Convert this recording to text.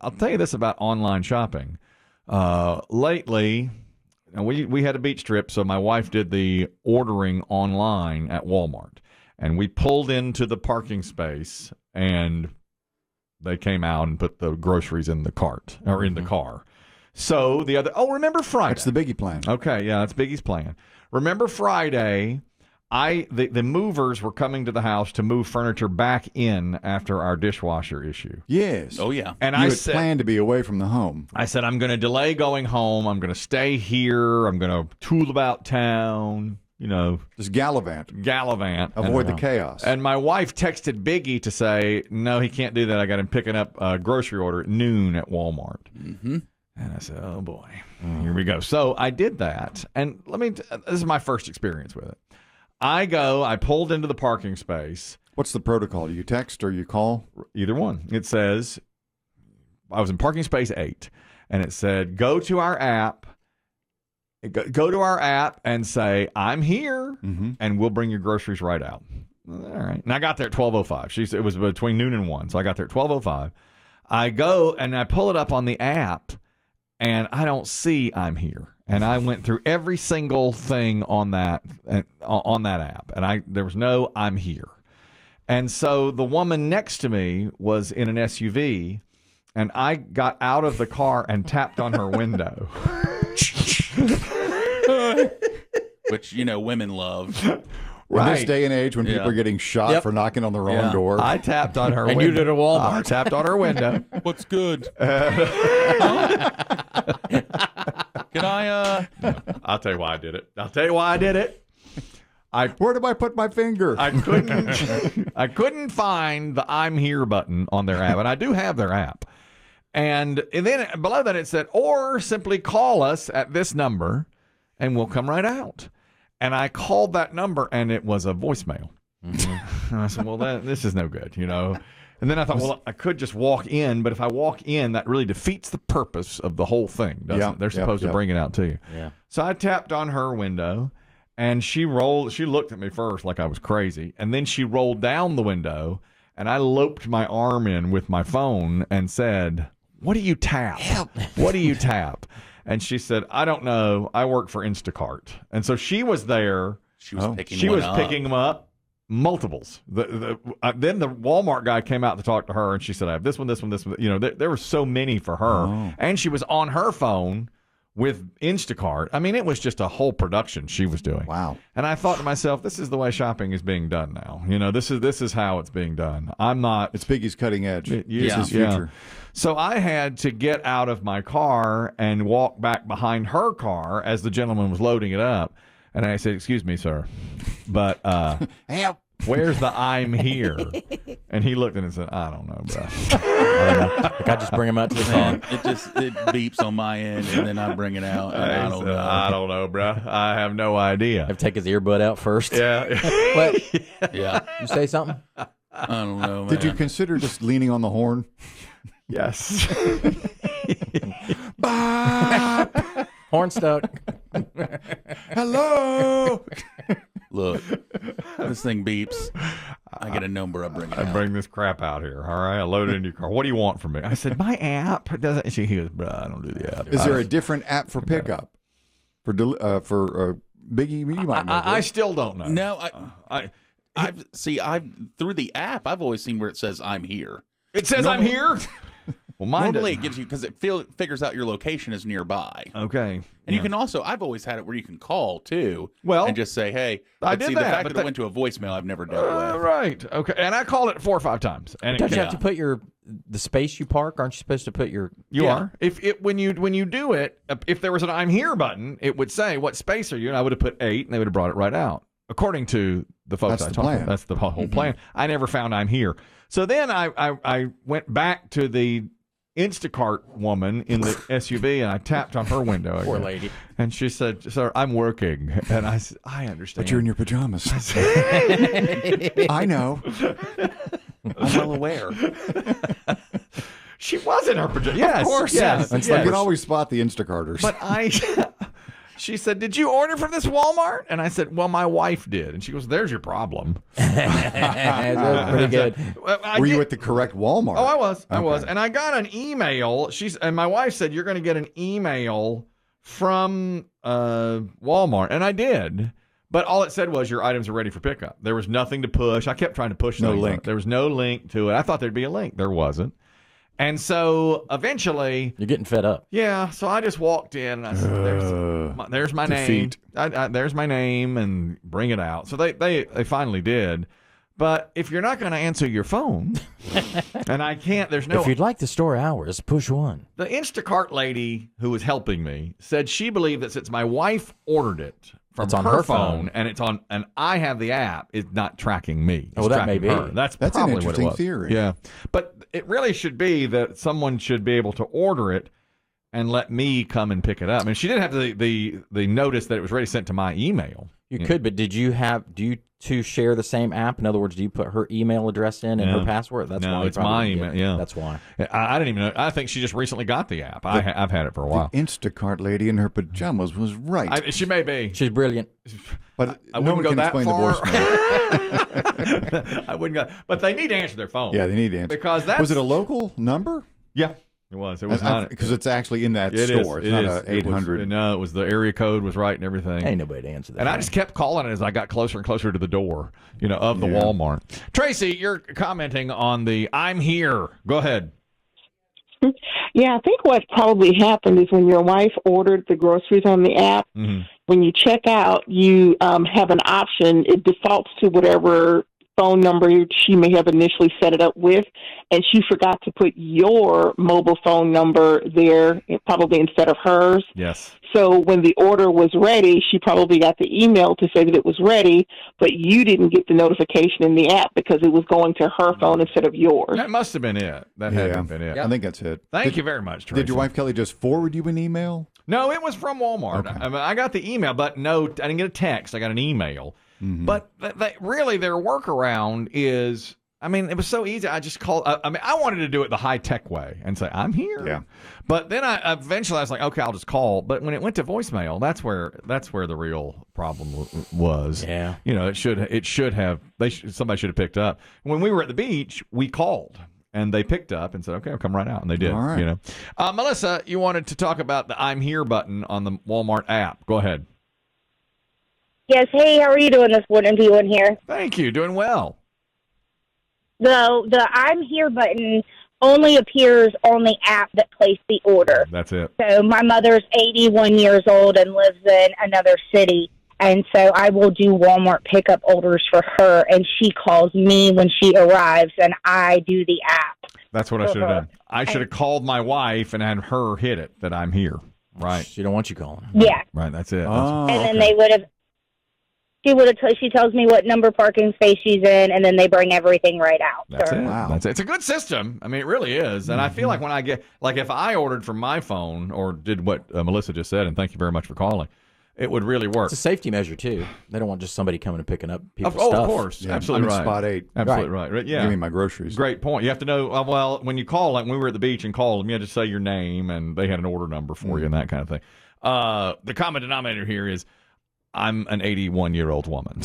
I'll tell you this about online shopping. Lately, we had a beach trip, so my wife did the ordering online at Walmart. And we pulled into the parking space, and they came out and put the groceries in the cart, or in the car. So remember Friday? That's the Biggie plan. Okay, yeah, that's Biggie's plan. Remember Friday, the movers were coming to the house to move furniture back in after our dishwasher issue. Yes. Oh, yeah. And you I had said, planned to be away from the home. I said, I'm going to delay going home. I'm going to stay here. I'm going to tool about town, Just gallivant. Avoid the chaos. And my wife texted Biggie to say, no, he can't do that. I got him picking up a grocery order at noon at Walmart. Mm-hmm. And I said, oh, boy, here we go. So I did that. And this is my first experience with it. I pulled into the parking space. What's the protocol? Do you text or you call? Either one. It says, I was in parking space 8, and it said, go to our app. Go to our app and say, I'm here, and we'll bring your groceries right out. All right. And I got there at 12:05. It was between noon and 1, so I got there at 12:05. I go, and I pull it up on the app, and I don't see I'm here. And I went through every single thing on that app, and there was no I'm here. And so the woman next to me was in an SUV, and I got out of the car and tapped on her window. Which, women love. In this day and age when people are getting shot for knocking on the wrong door. I tapped on her window. And you did a Walmart. I tapped on her window. What's good? Can I, I'll tell you why I did it. Where do I put my finger? I couldn't find the I'm here button on their app, and I do have their app. And then below that it said, or simply call us at this number, and we'll come right out. And I called that number, and it was a voicemail. Mm-hmm. And I said, well, this is no good, And then I thought, well, I could just walk in, but if I walk in, that really defeats the purpose of the whole thing, doesn't it? They're supposed to bring it out to you. Yeah. So I tapped on her window, and she looked at me first like I was crazy, and then she rolled down the window, and I loped my arm in with my phone and said, what do you tap? Help. What do you tap? And she said, I don't know. I work for Instacart. And so she was there. She was picking them up. Multiples. Then the Walmart guy came out to talk to her, and she said, I have this one, this one, this one. There were so many for her. Oh. And she was on her phone with Instacart. I mean, it was just a whole production she was doing. Wow. And I thought to myself, this is the way shopping is being done now. This is how it's being done. I'm not. It's Biggie's cutting edge. It's his Yeah. future. So I had to get out of my car and walk back behind her car as the gentleman was loading it up. And I said, excuse me, sir, but help. Where's the I'm here? And he looked at it and said, I don't know, bro. I just bring him out to the car. It beeps on my end, and then I bring it out, and I don't know. I don't know, bro. I have no idea. Have to take his earbud out first. Yeah. What? Yeah. You say something? I don't know, man. Did you consider just leaning on the horn? Yes. Bop! Horn stuck. Hello. Look, this thing beeps. I get a number. I bring it out. I bring this crap out here. All right. I load it into your car. What do you want from me? I said, my app doesn't. He goes, bro, I don't do the app. Is there a different app for pickup? For Biggie? You might know. I still don't know. No, I've through the app, I've always seen where it says I'm here. It says I'm here? Well, mine normally doesn't. it gives you, because it figures out your location is nearby. Okay. And you can also, I've always had it where you can call too. Well, and just say, hey, I but did see, that, the fact but that it went to a voicemail, I've never dealt with. Right. Okay. And I called it 4 or 5 times. And Don't you have to put the space you park? Aren't you supposed to put your? You are. When you do it, if there was an I'm here button, it would say what space are you, and I would have put 8, and they would have brought it right out. According to the folks I talked to, that's the whole plan. I never found I'm here. So then I went back to the Instacart woman in the SUV, and I tapped on her window. Poor lady. And she said, sir, I'm working. And I said, I understand. But you're in your pajamas. I know. I'm well aware. She was in her pajamas. Yes. Of course. Yes. You can always spot the Instacarters. But She said, "Did you order from this Walmart?" And I said, "Well, my wife did." And she goes, "There's your problem." That's pretty good. Were you at the correct Walmart? Oh, I was. I Okay. was. And I got an email. And my wife said, "You're going to get an email from Walmart." And I did. But all it said was, "Your items are ready for pickup." There was nothing to push. I kept trying to push No things. link. There was no link to it. I thought there'd be a link. There wasn't. And so eventually, You're getting fed up. yeah, so I just walked in and I said, there's my name. defeat. There's my name, and bring it out. So they finally did. But if you're not going to answer your phone, and I can't, there's no. If you'd like to store hours, push 1. The Instacart lady who was helping me said she believed that since my wife ordered it from It's on her her phone, phone. and it's on, and I have the app, it's not tracking me. It's Oh, that may tracking be. her. That's an probably what it interesting was. theory. Yeah, but it really should be that someone should be able to order it and let me come and pick it up. I mean, she did have the notice that it was already sent to my email. You could, but do you two share the same app? In other words, do you put her email address in and No. her password? That's No, why you it's probably my didn't email, get it. yeah. That's why. I didn't even know. I think she just recently got the app. I've had it for a while. The Instacart lady in her pajamas was right. She may be. She's brilliant. but I no wouldn't one go can that explain far. the voicemail. I wouldn't go. But they need to answer their phone. Yeah, they need to answer. Because that's. Was it a local number? Yeah, it was. It was not. Because it's actually in that It is. store. It's It not is. a It was- 800. No, it was the area code was right and everything. Ain't nobody to answer that. And I just kept calling it as I got closer and closer to the door, of the Yeah. Walmart. Tracy, you're commenting on the "I'm here." Go ahead. Yeah, I think what probably happened is when your wife ordered the groceries on the app, Mm-hmm. when you check out, you have an option. It defaults to whatever phone number she may have initially set it up with, and she forgot to put your mobile phone number there, probably instead of hers. Yes. So when the order was ready, she probably got the email to say that it was ready, but you didn't get the notification in the app because it was going to her phone instead of yours. That must have been it. That had to have been it. I think that's it. Thank you very much, Tracy. Did your wife Kelly just forward you an email? No, it was from Walmart. Okay. I mean, I got the email, but no, I didn't get a text. I got an email. Mm-hmm. But really, their workaround is, I mean, it was so easy. I just called. I wanted to do it the high-tech way and say, "I'm here." Yeah. But then I eventually was like, "Okay, I'll just call." But when it went to voicemail, that's where the real problem was. Yeah. It should have. Somebody should have picked up. When we were at the beach, we called. And they picked up and said, "Okay, I'll come right out," and they did. All right. Melissa, you wanted to talk about the "I'm Here" button on the Walmart app. Go ahead. Yes, hey, how are you doing this morning, everyone here? Thank you. Doing well. The I'm here button only appears on the app that placed the order. That's it. So my mother's 81 years old and lives in another city, and so I will do Walmart pickup orders for her, and she calls me when she arrives, and I do the app. That's what I should have done. I should have called my wife and had her hit it that I'm here. Right. She don't want you calling her. Yeah, Right. That's it. Oh, and then okay. they would have. She tells me what number parking space she's in, and then they bring everything right out. That's it. Wow. That's it. It's a good system. I mean, it really is. And I feel like when I get, like if I ordered from my phone or did what Melissa just said, and thank you very much for calling, it would really work. It's a safety measure too. They don't want just somebody coming and picking up people's Of stuff. course. Yeah, Absolutely I'm in right. spot 8. Absolutely right. Yeah. Give me my groceries. Great point. You have to know, well, when you call, like when we were at the beach and called them, you had to say your name and they had an order number for you and that kind of thing. The common denominator here is I'm an 81-year-old woman.